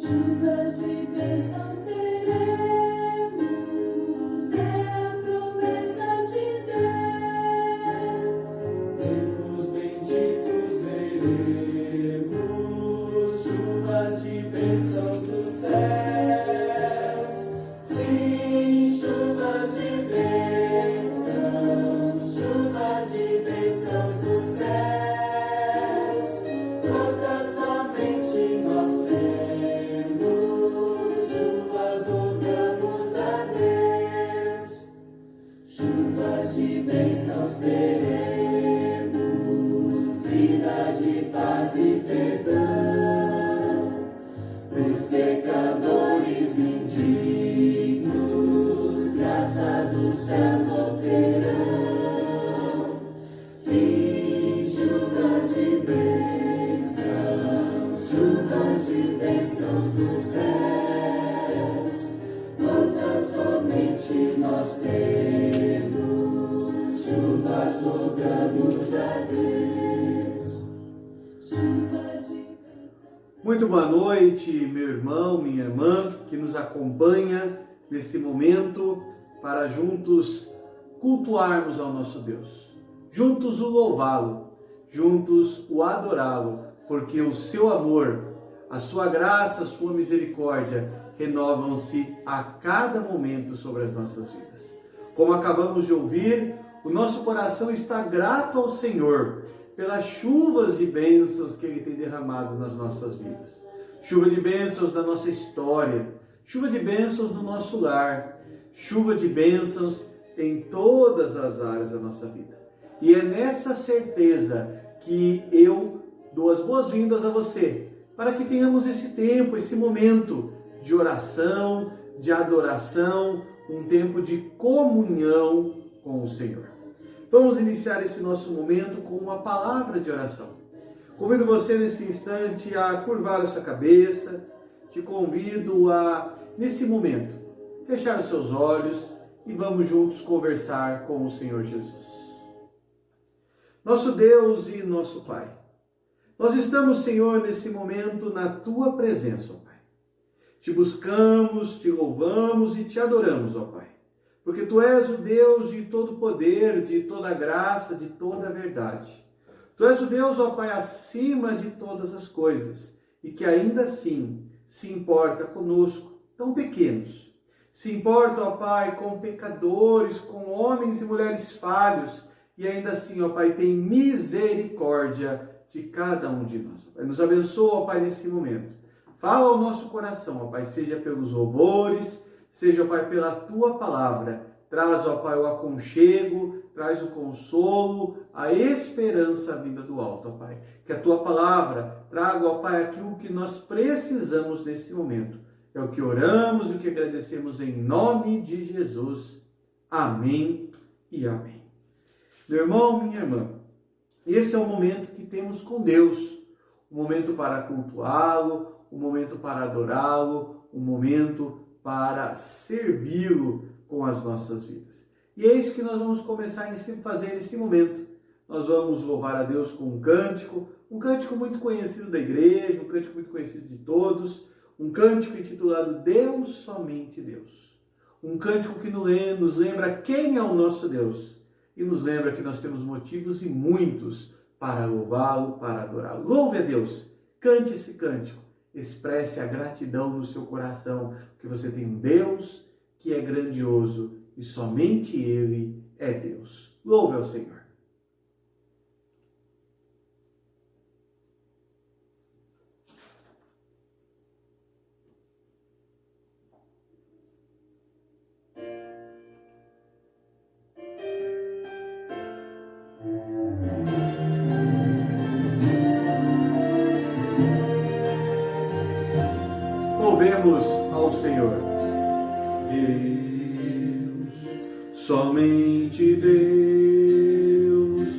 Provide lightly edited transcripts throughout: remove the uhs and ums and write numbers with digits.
Chuvas de bênçãos teremos, é a promessa de Deus. Tempos benditos veremos, chuvas de bênçãos dos céus. Sim, chuvas de bênçãos dos céus. Todas somente nós temos, chuvas rogamos a Deus. Chuvas de bênçãos teremos, vida de paz e perdão. Os pecadores indignos, graça dos céus obterão. Sim, chuvas de bênçãos dos céus. Todas somente nós temos, chuvas rogamos a Deus. Chuvas de bênçãos. Muito boa noite, meu irmão, minha irmã, que nos acompanha nesse momento para juntos cultuarmos ao nosso Deus, juntos o louvá-lo, juntos o adorá-lo, porque o seu amor, a sua graça, a sua misericórdia renovam-se a cada momento sobre as nossas vidas. Como acabamos de ouvir, o nosso coração está grato ao Senhor pelas chuvas de bênçãos que Ele tem derramado nas nossas vidas. Chuva de bênçãos da nossa história, chuva de bênçãos do nosso lar, chuva de bênçãos em todas as áreas da nossa vida. E é nessa certeza que eu dou as boas-vindas a você, para que tenhamos esse tempo, esse momento de oração, de adoração, um tempo de comunhão com o Senhor. Vamos iniciar esse nosso momento com uma palavra de oração. Convido você nesse instante a curvar a sua cabeça, te convido a, nesse momento, fechar os seus olhos e vamos juntos conversar com o Senhor Jesus. Nosso Deus e nosso Pai, nós estamos, Senhor, nesse momento na Tua presença, ó Pai. Te buscamos, te louvamos e te adoramos, ó Pai. Porque Tu és o Deus de todo poder, de toda graça, de toda verdade. Tu és o Deus, ó Pai, acima de todas as coisas. E que ainda assim se importa conosco, tão pequenos. Se importa, ó Pai, com pecadores, com homens e mulheres falhos. E ainda assim, ó Pai, tem misericórdia de cada um de nós. Pai, nos abençoa, ó Pai, nesse momento. Fala ao nosso coração, ó Pai, seja pelos louvores, seja, ó Pai, pela Tua palavra. Traz, ó Pai, o aconchego, traz o consolo, a esperança vinda do alto, ó Pai. Que a Tua palavra traga, ó Pai, aquilo que nós precisamos nesse momento. É o que oramos e o que agradecemos em nome de Jesus. Amém e amém. Meu irmão, minha irmã, esse é o momento que temos com Deus, um momento para cultuá-lo, um momento para adorá-lo, um momento para servi-lo com as nossas vidas. E é isso que nós vamos começar a fazer nesse momento. Nós vamos louvar a Deus com um cântico muito conhecido da igreja, um cântico muito conhecido de todos, um cântico intitulado Deus, Somente Deus. Um cântico que nos lembra quem é o nosso Deus e nos lembra que nós temos motivos e muitos para louvá-lo, para adorá-lo. Louve a Deus, cante esse cântico, expresse a gratidão no seu coração, porque você tem um Deus que é grandioso e somente Ele é Deus. Louve ao Senhor. Louvemos ao Senhor. Deus, somente Deus,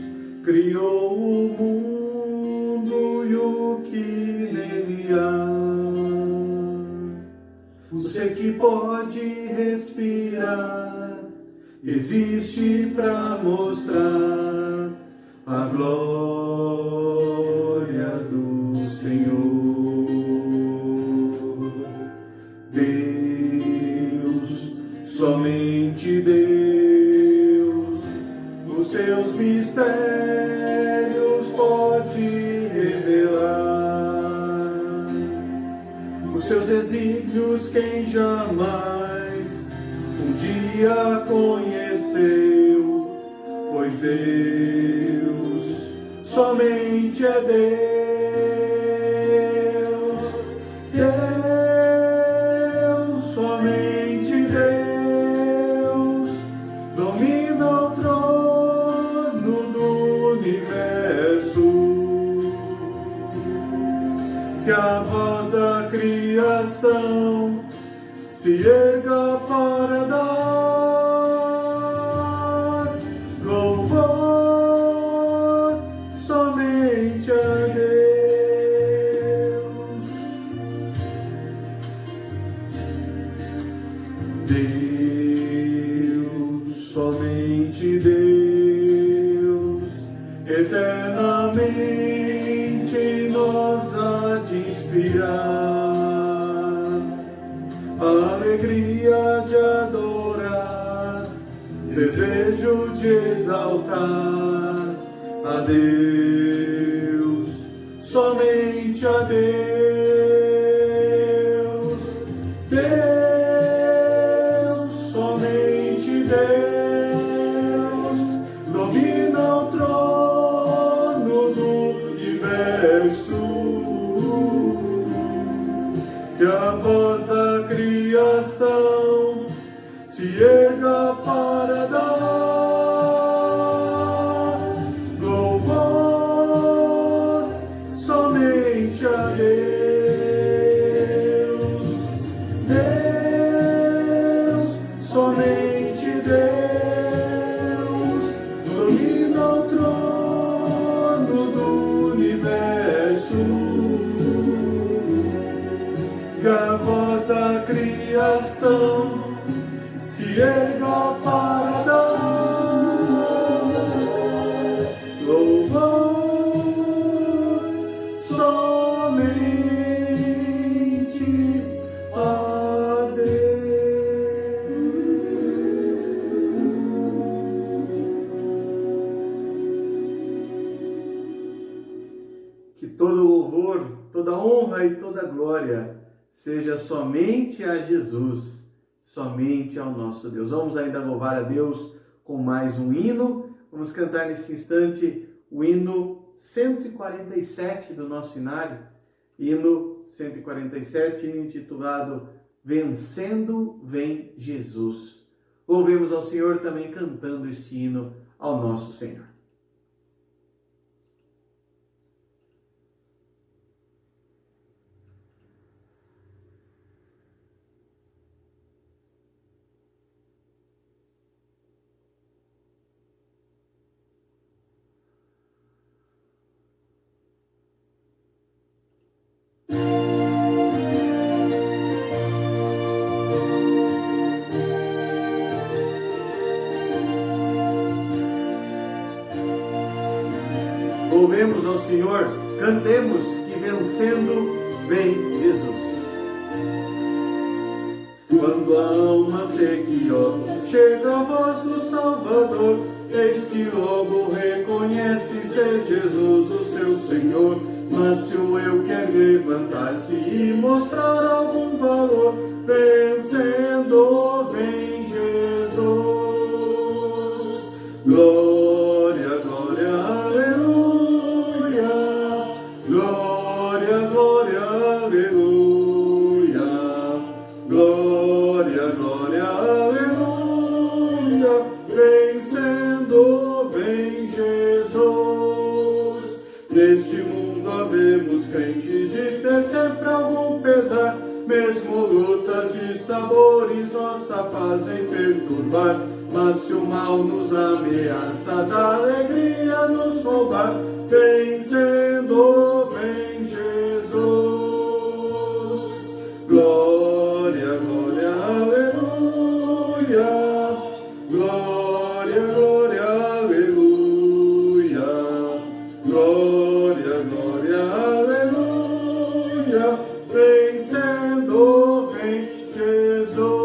criou o mundo e o que nele há. O ser que pode respirar existe para mostrar a glória do Senhor. os seus desígnios quem jamais um dia conheceu, pois Deus somente é Deus, Deus, somente Deus, domina o trono do universo. Que a voz da criação se erga para dar louvor somente a Deus. Deus, somente Deus, eternamente em nós há de inspirar a alegria de adorar, desejo de exaltar a Deus, somente a Deus, Deus, somente Deus, domina o trono do universo. Que a voz da criação se erga para dar louvor somente a Deus, Deus, somente Deus, domina o trono do universo. Que a voz da criação se erga para dar louvor somente a Deus. Que todo louvor, toda honra e toda glória seja somente a Jesus, somente ao nosso Deus. Vamos ainda louvar a Deus com mais um hino. Vamos cantar nesse instante o hino 147 do nosso inário. Hino 147, hino intitulado Vencendo Vem Jesus. Louvemos ao Senhor também cantando este hino ao nosso Senhor. Louvemos ao Senhor, cantemos que vencendo vem Jesus. Quando a alma sequiosa chega a voz do Salvador, eis que logo reconhece ser Jesus o seu Senhor. Mas se o eu quer levantar-se e mostrar algum valor, vencendo vem Jesus. Glória, glória, aleluia. Glória, glória, aleluia. Glória, glória, aleluia. Vencendo vem Jesus. Neste mundo havemos crentes de ter sempre algum pesar, mesmo lutas e sabores, nossa paz em perturbar. Mas se o mal nos ameaça, da alegria nos roubar, vencendo vem Jesus. Glória, glória, aleluia. Glória, glória, aleluia. Glória, glória, aleluia. Vencendo vem Jesus.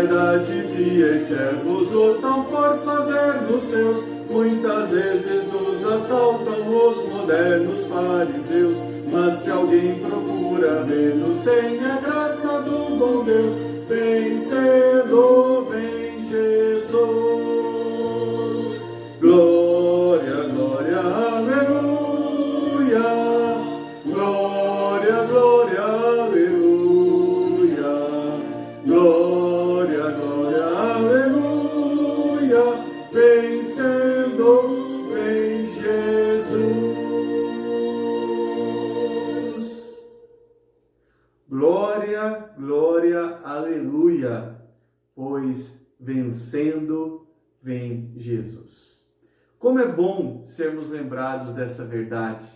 Da de fiéis servos lutam por fazer dos seus. Muitas vezes nos assaltam os modernos fariseus. Mas se alguém procura ver-nos sem a graça do bom Deus, vencê-lo, vem Jesus. Glória, glória, aleluia. Glória, glória, aleluia. Glória, glória, aleluia. Vencendo, vem Jesus. Glória, glória, aleluia, pois vencendo vem Jesus. Como é bom sermos lembrados dessa verdade,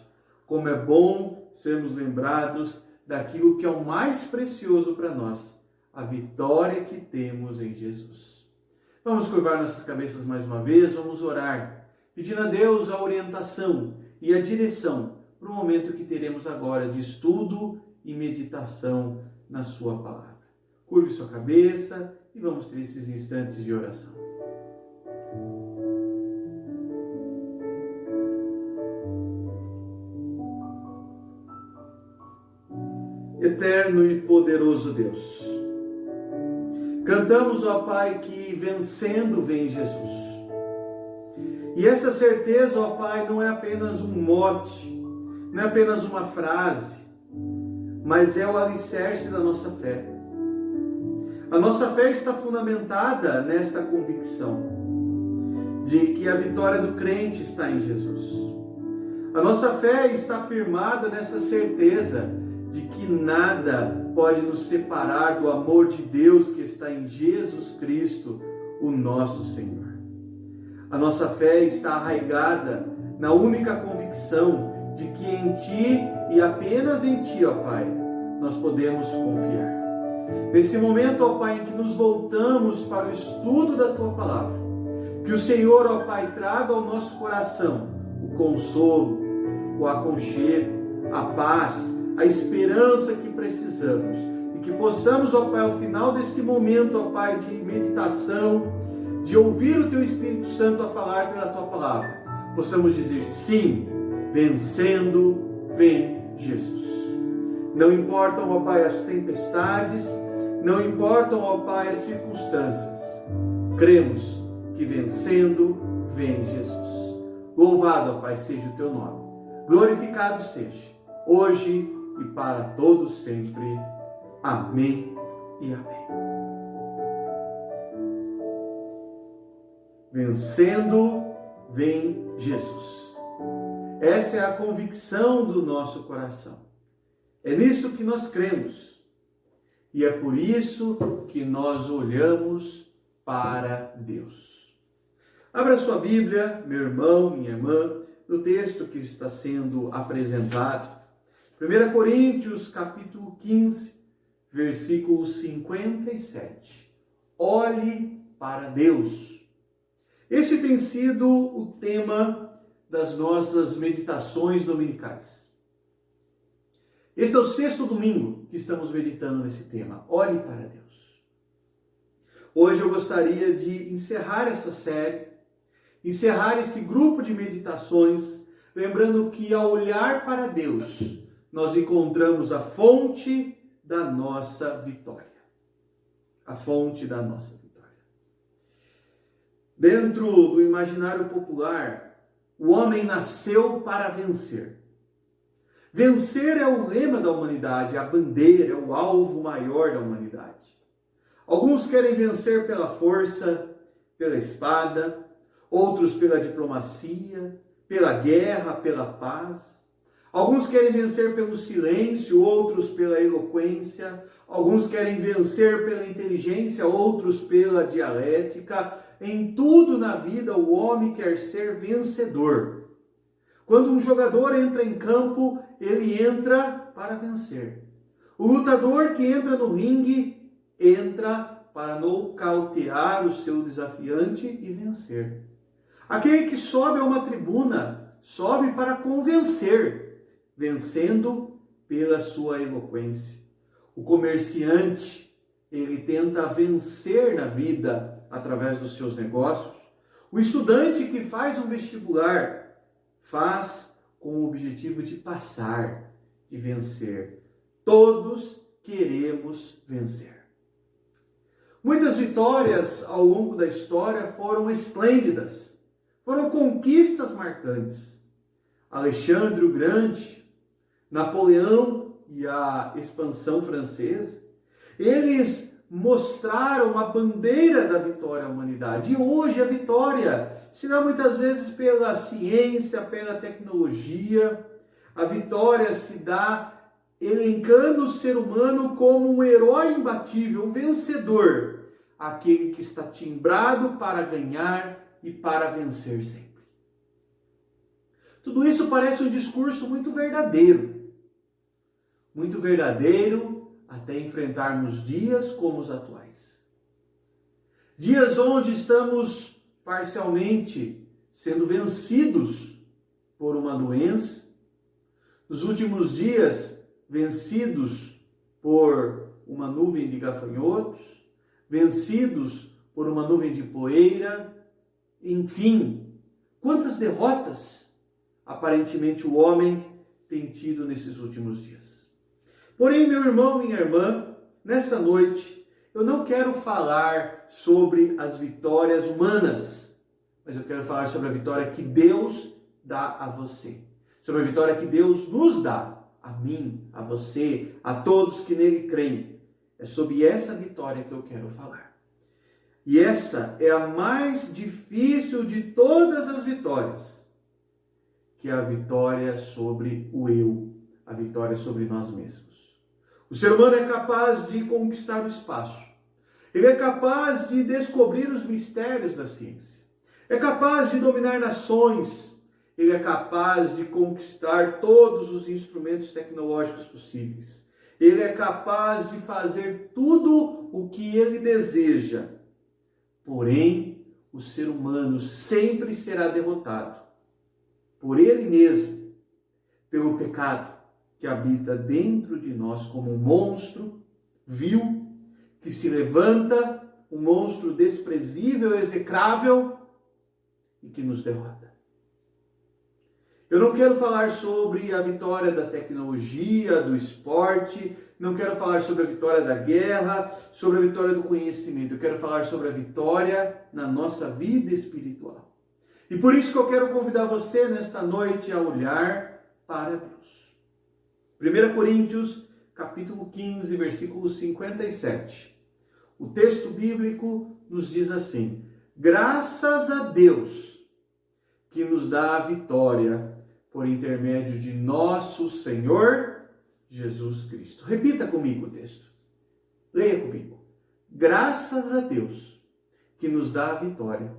como é bom sermos lembrados daquilo que é o mais precioso para nós, a vitória que temos em Jesus. Vamos curvar nossas cabeças mais uma vez, vamos orar, pedindo a Deus a orientação e a direção para o momento que teremos agora de estudo e meditação na sua palavra. Curve sua cabeça e vamos ter esses instantes de oração. Eterno e poderoso Deus, cantamos, ó Pai, que vencendo vem Jesus. E essa certeza, ó Pai, não é apenas um mote, não é apenas uma frase, mas é o alicerce da nossa fé. A nossa fé está fundamentada nesta convicção de que a vitória do crente está em Jesus. A nossa fé está firmada nessa certeza de que nada pode nos separar do amor de Deus que está em Jesus Cristo, o nosso Senhor. A nossa fé está arraigada na única convicção de que em Ti e apenas em Ti, ó Pai, nós podemos confiar. Nesse momento, ó Pai, em que nos voltamos para o estudo da Tua Palavra, que o Senhor, ó Pai, traga ao nosso coração o consolo, o aconchego, a paz, a esperança que precisamos, e que possamos, ó Pai, ao final desse momento, ó Pai, de meditação, de ouvir o Teu Espírito Santo a falar pela Tua Palavra, possamos dizer sim, vencendo vem Jesus. Não importam, ó Pai, as tempestades, não importam, ó Pai, as circunstâncias. Cremos que vencendo vem Jesus. Louvado, ó Pai, seja o Teu nome. Glorificado seja, hoje e para todos sempre. Amém e amém. Vencendo vem Jesus. Essa é a convicção do nosso coração. É nisso que nós cremos. E é por isso que nós olhamos para Deus. Abra sua Bíblia, meu irmão, minha irmã, no texto que está sendo apresentado. 1 Coríntios, capítulo 15, versículo 57. Olhe para Deus. Este tem sido o tema das nossas meditações dominicais. Este é o 6º domingo que estamos meditando nesse tema. Olhe para Deus. Hoje eu gostaria de encerrar essa série, encerrar esse grupo de meditações, lembrando que ao olhar para Deus, nós encontramos a fonte da nossa vitória. A fonte da nossa vitória. Dentro do imaginário popular, o homem nasceu para vencer. Vencer é o lema da humanidade, a bandeira, é o alvo maior da humanidade. Alguns querem vencer pela força, pela espada, outros pela diplomacia, pela guerra, pela paz. Alguns querem vencer pelo silêncio, outros pela eloquência. Alguns querem vencer pela inteligência, outros pela dialética. Em tudo na vida o homem quer ser vencedor. Quando um jogador entra em campo, ele entra para vencer. O lutador que entra no ringue, entra para nocautear o seu desafiante e vencer. Aquele que sobe a uma tribuna, sobe para convencer, vencendo pela sua eloquência. O comerciante ele tenta vencer na vida através dos seus negócios. O estudante que faz um vestibular faz com o objetivo de passar, de vencer. Todos queremos vencer. Muitas vitórias ao longo da história foram esplêndidas, foram conquistas marcantes. Alexandre o Grande, Napoleão e a expansão francesa, eles mostraram a bandeira da vitória à humanidade. E hoje a vitória se dá muitas vezes pela ciência, pela tecnologia. A vitória se dá elencando o ser humano como um herói imbatível, um vencedor, aquele que está timbrado para ganhar e para vencer sempre. Tudo isso parece um discurso muito verdadeiro até enfrentarmos dias como os atuais. Dias onde estamos parcialmente sendo vencidos por uma doença, nos últimos dias vencidos por uma nuvem de gafanhotos, vencidos por uma nuvem de poeira, enfim, quantas derrotas aparentemente o homem tem tido nesses últimos dias. Porém, meu irmão, minha irmã, nessa noite, eu não quero falar sobre as vitórias humanas, mas eu quero falar sobre a vitória que Deus dá a você, sobre a vitória que Deus nos dá, a mim, a você, a todos que nele creem. É sobre essa vitória que eu quero falar. E essa é a mais difícil de todas as vitórias, que é a vitória sobre o eu, a vitória sobre nós mesmos. O ser humano é capaz de conquistar o espaço. Ele é capaz de descobrir os mistérios da ciência. É capaz de dominar nações. Ele é capaz de conquistar todos os instrumentos tecnológicos possíveis. Ele é capaz de fazer tudo o que ele deseja. Porém, o ser humano sempre será derrotado por ele mesmo, pelo pecado que habita dentro de nós como um monstro vil, que se levanta, um monstro desprezível, execrável e que nos derrota. Eu não quero falar sobre a vitória da tecnologia, do esporte, não quero falar sobre a vitória da guerra, sobre a vitória do conhecimento. Eu quero falar sobre a vitória na nossa vida espiritual. E por isso que eu quero convidar você nesta noite a olhar para Deus. 1 Coríntios, capítulo 15, versículo 57. O texto bíblico nos diz assim: graças a Deus que nos dá a vitória por intermédio de nosso Senhor Jesus Cristo. Repita comigo o texto. Leia comigo. Graças a Deus que nos dá a vitória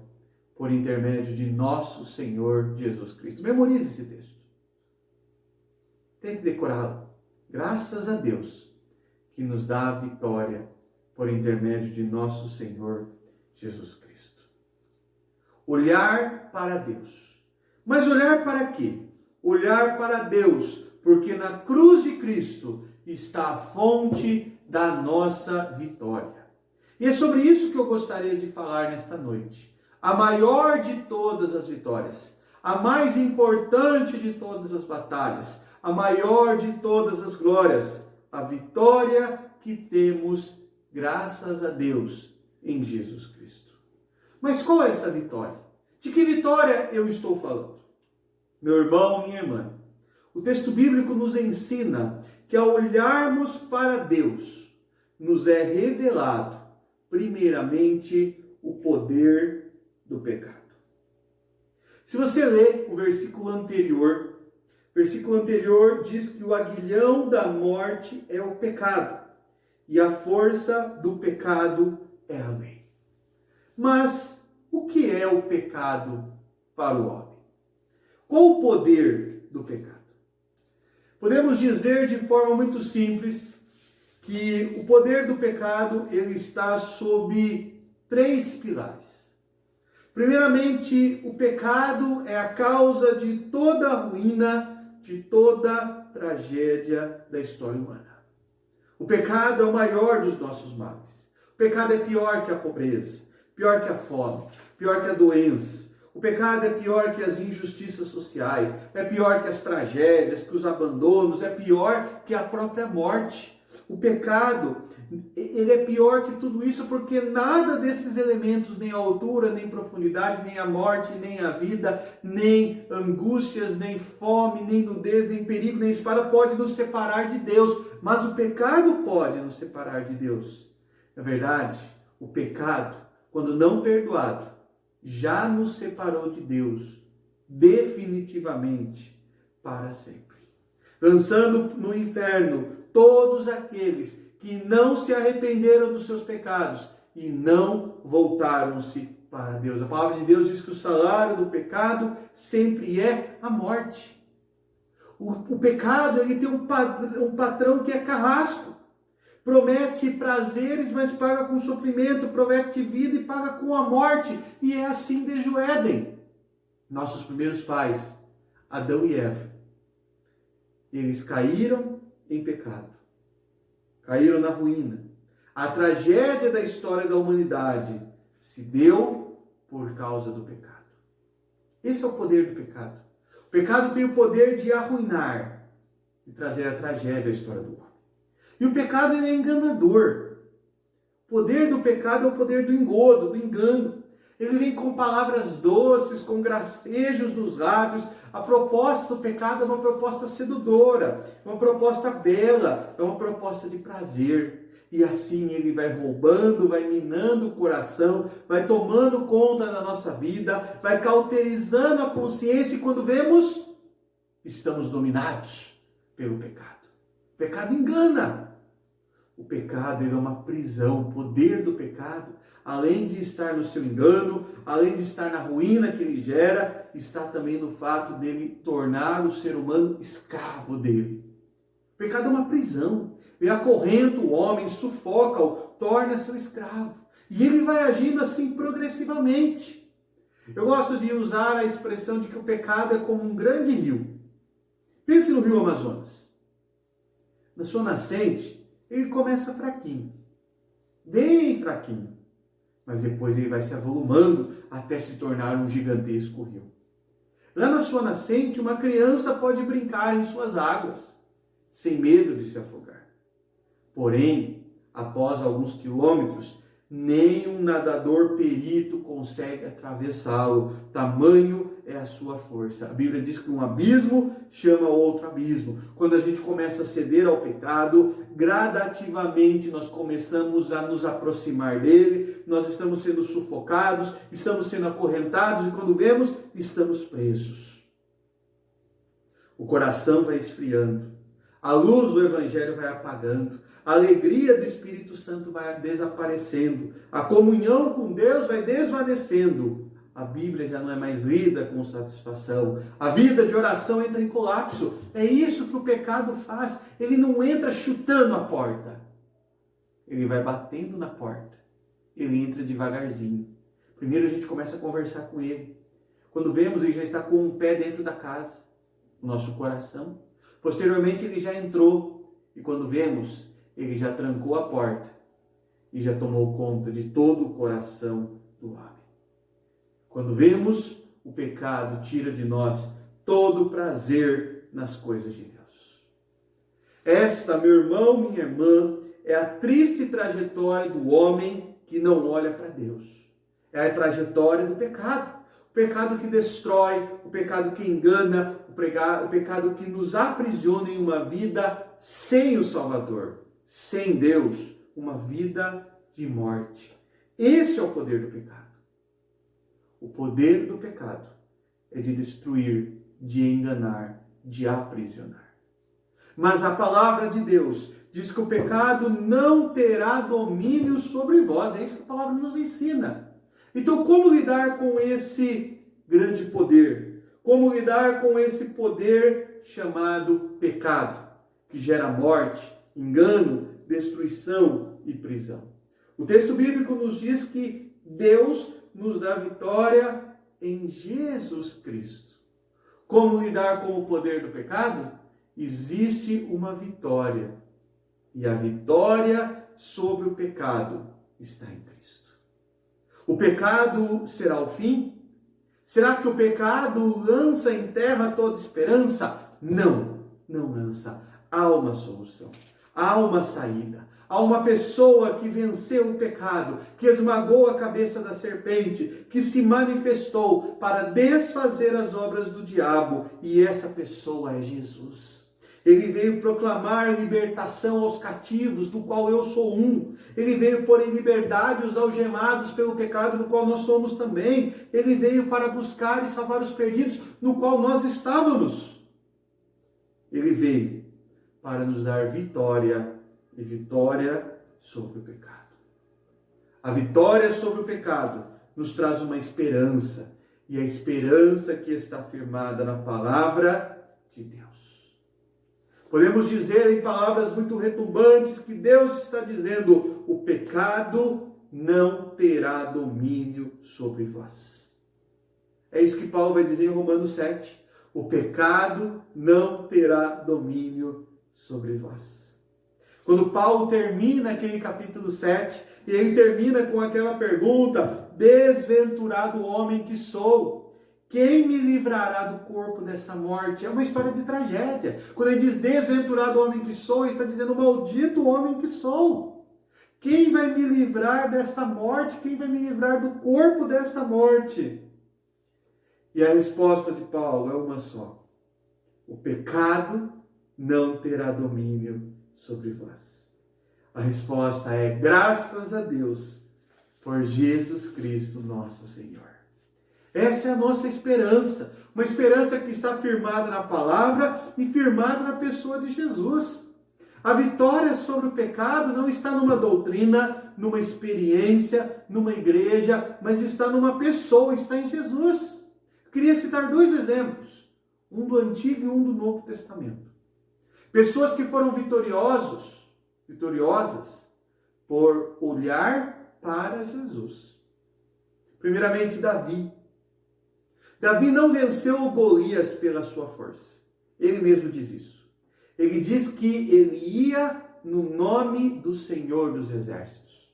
por intermédio de nosso Senhor Jesus Cristo. Memorize esse texto. Tente decorá-lo. Graças a Deus que nos dá a vitória por intermédio de nosso Senhor Jesus Cristo. Olhar para Deus. Mas olhar para quê? Olhar para Deus, porque na cruz de Cristo está a fonte da nossa vitória. E é sobre isso que eu gostaria de falar nesta noite. A maior de todas as vitórias, a mais importante de todas as batalhas, a maior de todas as glórias, a vitória que temos graças a Deus em Jesus Cristo. Mas qual é essa vitória? De que vitória eu estou falando? Meu irmão, minha irmã, o texto bíblico nos ensina que ao olharmos para Deus, nos é revelado, primeiramente, o poder do pecado. Se você ler o versículo anterior diz que o aguilhão da morte é o pecado, e a força do pecado é a lei. Mas o que é o pecado para o homem? Qual o poder do pecado? Podemos dizer de forma muito simples que o poder do pecado ele está sob 3 pilares. Primeiramente, o pecado é a causa de toda a ruína, de toda a tragédia da história humana. O pecado é o maior dos nossos males. O pecado é pior que a pobreza, pior que a fome, pior que a doença. O pecado é pior que as injustiças sociais, é pior que as tragédias, que os abandonos, é pior que a própria morte. O pecado, ele é pior que tudo isso porque nada desses elementos, nem a altura, nem profundidade, nem a morte, nem a vida, nem angústias, nem fome, nem nudez, nem perigo, nem espada pode nos separar de Deus. Mas o pecado pode nos separar de Deus. Na verdade, o pecado, quando não perdoado, já nos separou de Deus definitivamente para sempre, lançando no inferno todos aqueles que não se arrependeram dos seus pecados e não voltaram-se para Deus. A palavra de Deus diz que o salário do pecado sempre é a morte. O pecado, ele tem um patrão que é carrasco. Promete prazeres, mas paga com sofrimento. Promete vida e paga com a morte. E é assim desde o Éden. Nossos primeiros pais, Adão e Eva, eles caíram em pecado. Caíram na ruína. A tragédia da história da humanidade se deu por causa do pecado. Esse é o poder do pecado. O pecado tem o poder de arruinar, de trazer a tragédia à história do homem. E o pecado ele é enganador. O poder do pecado é o poder do engodo, do engano. Ele vem com palavras doces, com gracejos nos lábios. A proposta do pecado é uma proposta sedudora, uma proposta bela, é uma proposta de prazer. E assim ele vai roubando, vai minando o coração, vai tomando conta da nossa vida, vai cauterizando a consciência e quando vemos, estamos dominados pelo pecado. O pecado engana. O pecado ele é uma prisão. O poder do pecado, além de estar no seu engano, além de estar na ruína que ele gera, está também no fato dele tornar o ser humano escravo dele. O pecado é uma prisão. Ele acorrenta o homem, sufoca-o, torna seu escravo. E ele vai agindo assim progressivamente. Eu gosto de usar a expressão de que o pecado é como um grande rio. Pense no rio Amazonas. Na sua nascente, ele começa fraquinho, bem fraquinho, mas depois ele vai se avolumando até se tornar um gigantesco rio. Lá na sua nascente, uma criança pode brincar em suas águas, sem medo de se afogar. Porém, após alguns quilômetros, nem um nadador perito consegue atravessá-lo. Tamanho é a sua força. A Bíblia diz que um abismo chama outro abismo. Quando a gente começa a ceder ao pecado, gradativamente nós começamos a nos aproximar dele, nós estamos sendo sufocados, estamos sendo acorrentados e quando vemos, estamos presos. O coração vai esfriando, a luz do Evangelho vai apagando, a alegria do Espírito Santo vai desaparecendo, a comunhão com Deus vai desvanecendo, a Bíblia já não é mais lida com satisfação, a vida de oração entra em colapso. É isso que o pecado faz. Ele não entra chutando a porta, ele vai batendo na porta, ele entra devagarzinho. Primeiro a gente começa a conversar com ele, quando vemos ele já está com um pé dentro da casa, o nosso coração. Posteriormente ele já entrou e quando vemos, ele já trancou a porta e já tomou conta de todo o coração do homem. Quando vemos, o pecado tira de nós todo o prazer nas coisas de Deus. Esta, meu irmão, minha irmã, é a triste trajetória do homem que não olha para Deus. É a trajetória do pecado. O pecado que destrói, o pecado que engana, o pecado que nos aprisiona em uma vida sem o Salvador. Sem Deus, uma vida de morte. Esse é o poder do pecado. O poder do pecado é de destruir, de enganar, de aprisionar. Mas a palavra de Deus diz que o pecado não terá domínio sobre vós. É isso que a palavra nos ensina. Então, como lidar com esse grande poder? Como lidar com esse poder chamado pecado, que gera morte, engano, destruição e prisão? O texto bíblico nos diz que Deus nos dá vitória em Jesus Cristo. Como lidar com o poder do pecado? Existe uma vitória. E a vitória sobre o pecado está em Cristo. O pecado será o fim? Será que o pecado lança em terra toda esperança? Não, não lança. Há uma solução, há uma saída. Há uma pessoa que venceu o pecado, que esmagou a cabeça da serpente, que se manifestou para desfazer as obras do diabo, e essa pessoa é Jesus. Ele veio proclamar libertação aos cativos, do qual eu sou um. Ele veio pôr em liberdade os algemados pelo pecado, no qual nós somos também. Ele veio para buscar e salvar os perdidos, no qual nós estávamos. Ele veio para nos dar vitória, e vitória sobre o pecado. A vitória sobre o pecado nos traz uma esperança, e a esperança que está firmada na palavra de Deus. Podemos dizer em palavras muito retumbantes que Deus está dizendo: o pecado não terá domínio sobre vós. É isso que Paulo vai dizer em Romanos 7. O pecado não terá domínio sobre vós. Quando Paulo termina aquele capítulo 7, e ele termina com aquela pergunta: desventurado homem que sou, quem me livrará do corpo dessa morte? É uma história de tragédia. Quando ele diz desventurado homem que sou, ele está dizendo maldito homem que sou. Quem vai me livrar desta morte? Quem vai me livrar do corpo desta morte? E a resposta de Paulo é uma só: o pecado não terá domínio sobre vós. A resposta é: graças a Deus por Jesus Cristo nosso Senhor. Essa é a nossa esperança, uma esperança que está firmada na palavra e firmada na pessoa de Jesus. A vitória sobre o pecado não está numa doutrina, numa experiência, numa igreja, mas está numa pessoa, está em Jesus. Eu queria citar 2 exemplos, um do Antigo e um do Novo Testamento. Pessoas que foram vitoriosas por olhar para Jesus. Primeiramente, Davi. Davi não venceu o Golias pela sua força. Ele mesmo diz isso. Ele diz que ele ia no nome do Senhor dos Exércitos.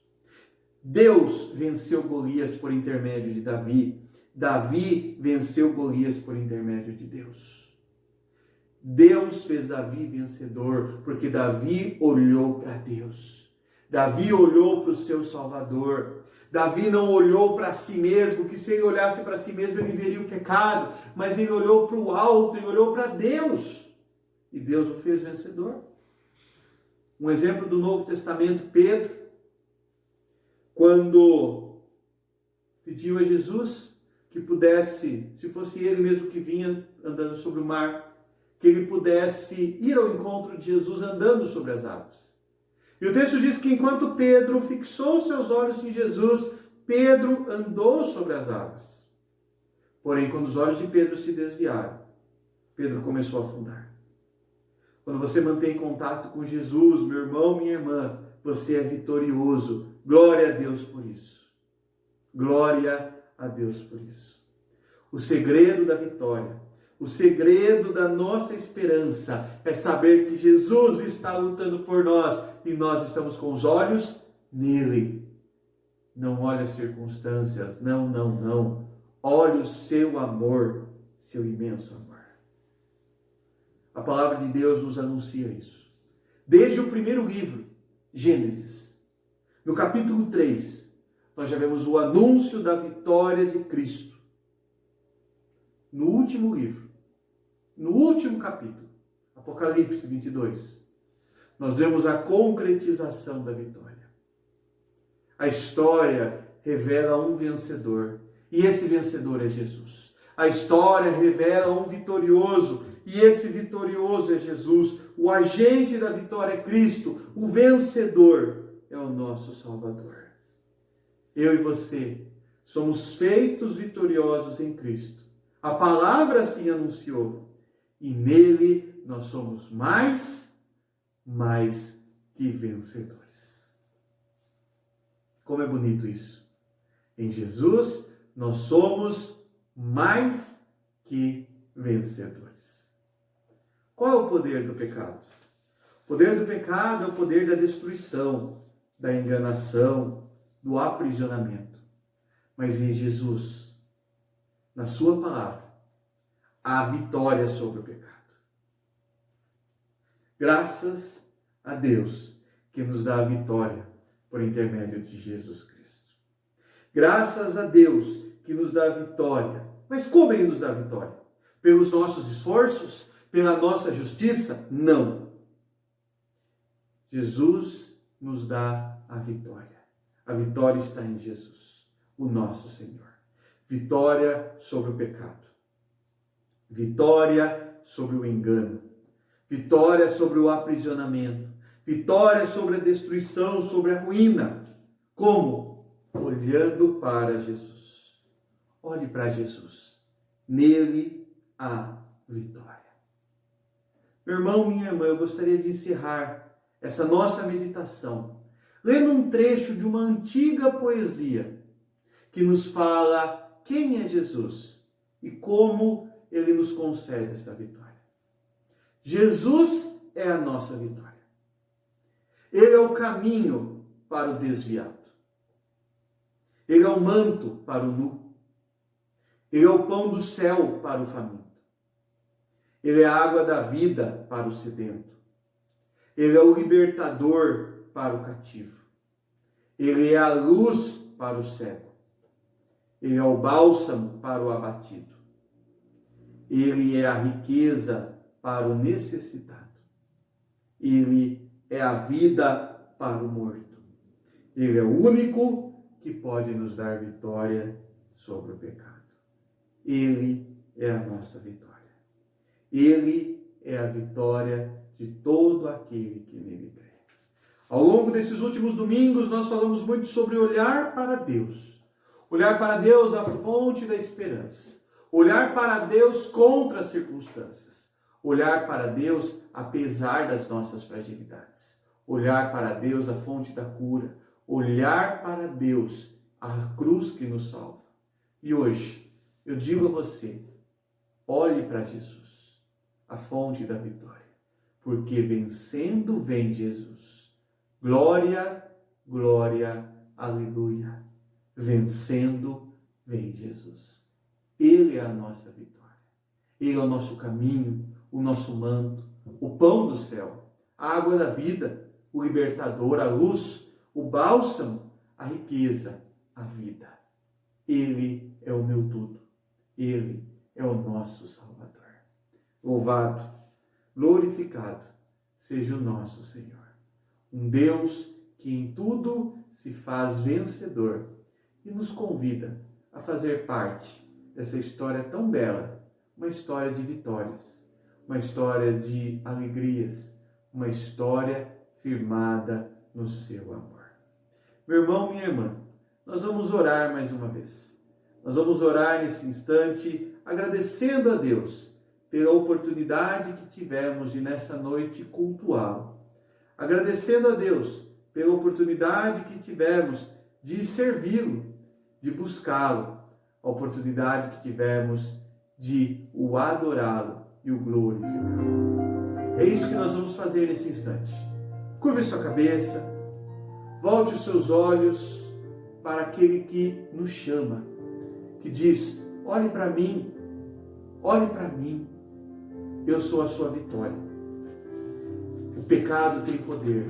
Deus venceu Golias por intermédio de Davi. Davi venceu Golias por intermédio de Deus. Deus fez Davi vencedor, porque Davi olhou para Deus. Davi olhou para o seu Salvador. Davi não olhou para si mesmo, que se ele olhasse para si mesmo ele veria o pecado, mas ele olhou para o alto, ele olhou para Deus, e Deus o fez vencedor. Um exemplo do Novo Testamento, Pedro, quando pediu a Jesus que pudesse, se fosse ele mesmo que vinha andando sobre o mar, que ele pudesse ir ao encontro de Jesus andando sobre as águas. E o texto diz que enquanto Pedro fixou seus olhos em Jesus, Pedro andou sobre as águas. Porém, quando os olhos de Pedro se desviaram, Pedro começou a afundar. Quando você mantém contato com Jesus, meu irmão, minha irmã, você é vitorioso. Glória a Deus por isso. Glória a Deus por isso. O segredo da vitória, o segredo da nossa esperança é saber que Jesus está lutando por nós e nós estamos com os olhos nele. Não olhe as circunstâncias, não. Olhe o seu amor, seu imenso amor. A palavra de Deus nos anuncia isso. Desde o primeiro livro, Gênesis, no capítulo 3, nós já vemos o anúncio da vitória de Cristo. No último livro, no último capítulo, Apocalipse 22, nós vemos a concretização da vitória. A história revela um vencedor, e esse vencedor é Jesus. A história revela um vitorioso, e esse vitorioso é Jesus. O agente da vitória é Cristo, o vencedor é o nosso Salvador. Eu e você somos feitos vitoriosos em Cristo. A palavra assim anunciou. E nele nós somos mais que vencedores. Como é bonito isso. Em Jesus nós somos mais que vencedores. Qual é o poder do pecado? O poder do pecado é o poder da destruição, da enganação, do aprisionamento. Mas em Jesus, na sua palavra, há vitória sobre o pecado. Graças a Deus que nos dá a vitória por intermédio de Jesus Cristo. Graças a Deus que nos dá a vitória. Mas como Ele nos dá a vitória? Pelos nossos esforços? Pela nossa justiça? Não. Jesus nos dá a vitória. A vitória está em Jesus, o nosso Senhor. Vitória sobre o pecado. Vitória sobre o engano. Vitória sobre o aprisionamento. Vitória sobre a destruição, sobre a ruína. Como? Olhando para Jesus. Olhe para Jesus. Nele há vitória. Meu irmão, minha irmã, eu gostaria de encerrar essa nossa meditação lendo um trecho de uma antiga poesia que nos fala quem é Jesus e como Ele nos concede essa vitória. Jesus é a nossa vitória. Ele é o caminho para o desviado. Ele é o manto para o nu. Ele é o pão do céu para o faminto. Ele é a água da vida para o sedento. Ele é o libertador para o cativo. Ele é a luz para o cego. Ele é o bálsamo para o abatido. Ele é a riqueza para o necessitado. Ele é a vida para o morto. Ele é o único que pode nos dar vitória sobre o pecado. Ele é a nossa vitória. Ele é a vitória de todo aquele que nele crê. Ao longo desses últimos domingos, nós falamos muito sobre olhar para Deus. Olhar para Deus, a fonte da esperança. Olhar para Deus contra as circunstâncias. Olhar para Deus apesar das nossas fragilidades. Olhar para Deus, a fonte da cura. Olhar para Deus, a cruz que nos salva. E hoje, eu digo a você, olhe para Jesus, a fonte da vitória. Porque vencendo vem Jesus. Glória, glória, aleluia. Vencendo vem Jesus. Ele é a nossa vitória. Ele é o nosso caminho, o nosso manto, o pão do céu, a água da vida, o libertador, a luz, o bálsamo, a riqueza, a vida. Ele é o meu tudo. Ele é o nosso Salvador. Louvado, glorificado seja o nosso Senhor. Um Deus que em tudo se faz vencedor e nos convida a fazer parte dessa história tão bela, uma história de vitórias, uma história de alegrias, uma história firmada no seu amor. Meu irmão, minha irmã, nós vamos orar mais uma vez. Nós vamos orar nesse instante, agradecendo a Deus pela oportunidade que tivemos de nessa noite cultuá-lo. Agradecendo a Deus pela oportunidade que tivemos de servi-lo, de buscá-lo, a oportunidade que tivemos de o adorá-lo e o glorificá-lo. É isso que nós vamos fazer nesse instante. Curve sua cabeça, volte os seus olhos para aquele que nos chama, que diz: olhe para mim, eu sou a sua vitória. O pecado tem poder,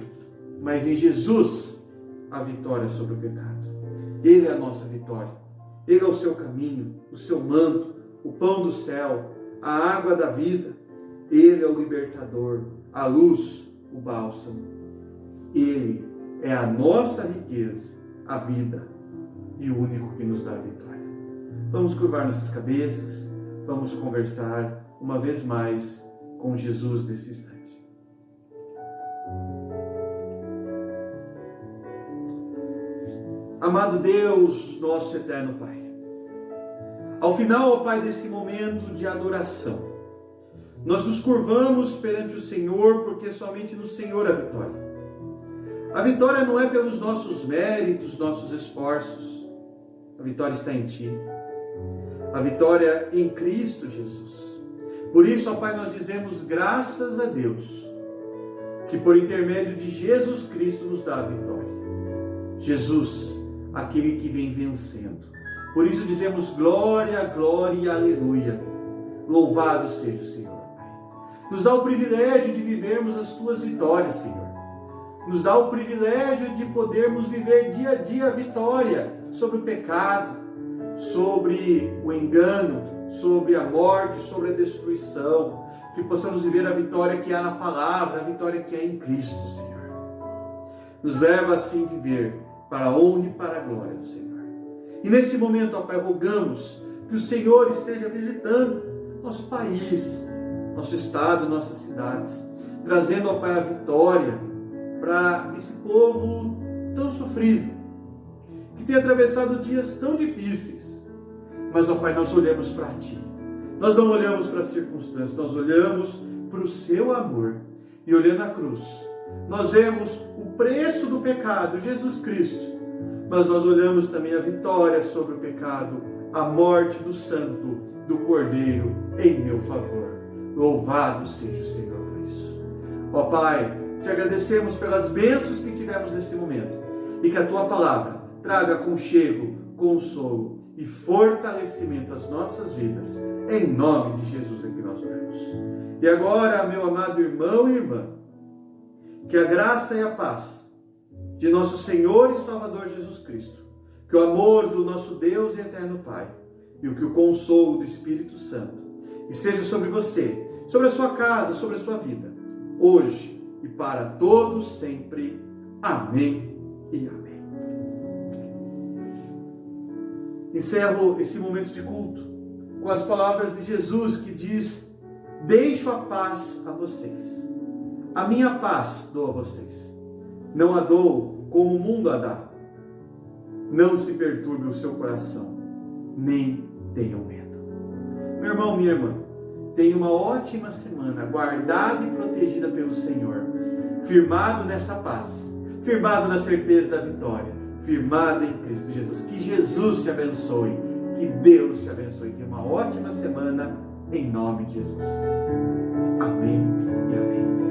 mas em Jesus a vitória sobre o pecado. Ele é a nossa vitória. Ele é o seu caminho, o seu manto, o pão do céu, a água da vida. Ele é o libertador, a luz, o bálsamo. Ele é a nossa riqueza, a vida e o único que nos dá a vitória. Vamos curvar nossas cabeças, vamos conversar uma vez mais com Jesus nesse instante. Amado Deus, nosso eterno Pai, ao final, ó Pai, desse momento de adoração, nós nos curvamos perante o Senhor, porque somente no Senhor há vitória. A vitória não é pelos nossos méritos, nossos esforços. A vitória está em Ti. A vitória em Cristo Jesus. Por isso, ó Pai, nós dizemos graças a Deus, que por intermédio de Jesus Cristo nos dá a vitória. Jesus, aquele que vem vencendo. Por isso dizemos glória, glória e aleluia. Louvado seja o Senhor, Pai. Nos dá o privilégio de vivermos as tuas vitórias, Senhor. Nos dá o privilégio de podermos viver dia a dia a vitória sobre o pecado, sobre o engano, sobre a morte, sobre a destruição. Que possamos viver a vitória que há na palavra, a vitória que há em Cristo, Senhor. Nos leva assim a viver para a honra e para a glória do Senhor. E nesse momento, ó Pai, rogamos que o Senhor esteja visitando nosso país, nosso estado, nossas cidades, trazendo, ó Pai, a vitória para esse povo tão sofrível, que tem atravessado dias tão difíceis. Mas, ó Pai, nós olhamos para Ti. Nós não olhamos para as circunstâncias, nós olhamos para o Seu amor. E olhando a cruz, nós vemos o preço do pecado, Jesus Cristo. Mas nós olhamos também a vitória sobre o pecado, a morte do Santo, do Cordeiro, em meu favor. Louvado seja o Senhor por isso. Ó Pai, te agradecemos pelas bênçãos que tivemos nesse momento. E que a Tua palavra traga aconchego, consolo e fortalecimento às nossas vidas. Em nome de Jesus é que nós oramos. E agora, meu amado irmão e irmã, que a graça e a paz de nosso Senhor e Salvador Jesus Cristo, que o amor do nosso Deus e eterno Pai, e que o consolo do Espírito Santo esteja sobre você, sobre a sua casa, sobre a sua vida, hoje e para todos sempre. Amém e amém. Encerro esse momento de culto com as palavras de Jesus que diz: deixo a paz a vocês, a minha paz dou a vocês. Não a dou como o mundo a dá. Não se perturbe o seu coração, nem tenham medo. Meu irmão, minha irmã, tenha uma ótima semana, guardada e protegida pelo Senhor, firmado nessa paz, firmado na certeza da vitória, firmado em Cristo Jesus. Que Jesus te abençoe, que Deus te abençoe. Tenha uma ótima semana, em nome de Jesus. Amém e amém.